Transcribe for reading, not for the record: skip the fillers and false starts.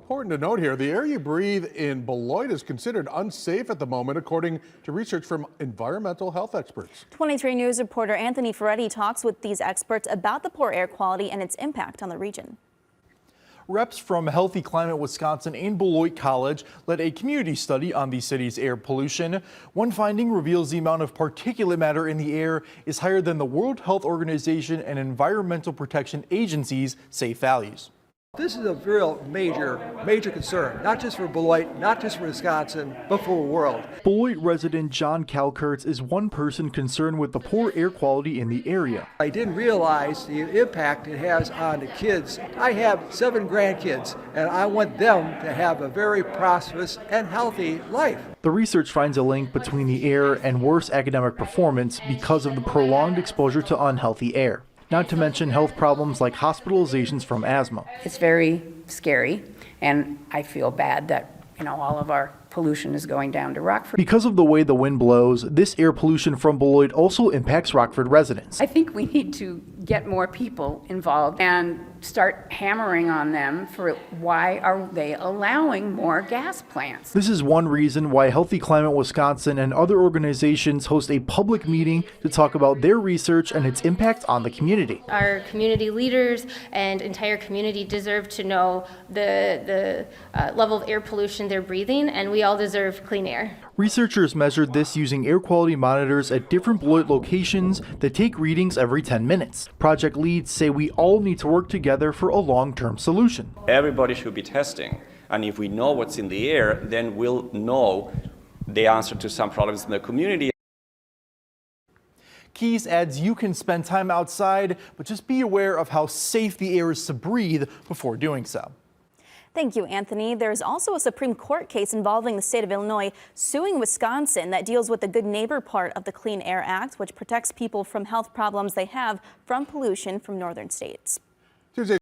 important to note here, the air you breathe in Beloit is considered unsafe at the moment, according to research from environmental health experts. 23 News reporter Anthony Ferretti talks with these experts about the poor air quality and its impact on the region. Reps from Healthy Climate Wisconsin and Beloit College led a community study on the city's air pollution. One finding reveals the amount of particulate matter in the air is higher than the World Health Organization and Environmental Protection Agency's safe values. This is a real major concern, not just for Beloit, not just for Wisconsin, but for the world. Beloit resident John Kalkertz is one person concerned with the poor air quality in the area. I didn't realize the impact it has on the kids. I have 7 grandkids, and I want them to have a very prosperous and healthy life. The research finds a link between the air and worse academic performance because of the prolonged exposure to unhealthy air. Not to mention health problems like hospitalizations from asthma. It's very scary, and I feel bad that, all of our pollution is going down to Rockford. Because of the way the wind blows, this air pollution from Beloit also impacts Rockford residents. I think we need to get more people involved and start hammering on them for why are they allowing more gas plants. This is one reason why Healthy Climate Wisconsin and other organizations host a public meeting to talk about their research and its impact on the community. Our community leaders and entire community deserve to know the level of air pollution they're breathing, and we all deserve clean air. Researchers measured this using air quality monitors at different Beloit locations that take readings every 10 minutes. Project leads say we all need to work together for a long-term solution. Everybody should be testing, and if we know what's in the air, then we'll know the answer to some problems in the community. Keys adds you can spend time outside, but just be aware of how safe the air is to breathe before doing so. Thank you, Anthony. There's also a Supreme Court case involving the state of Illinois suing Wisconsin that deals with the Good Neighbor part of the Clean Air Act, which protects people from health problems they have from pollution from northern states.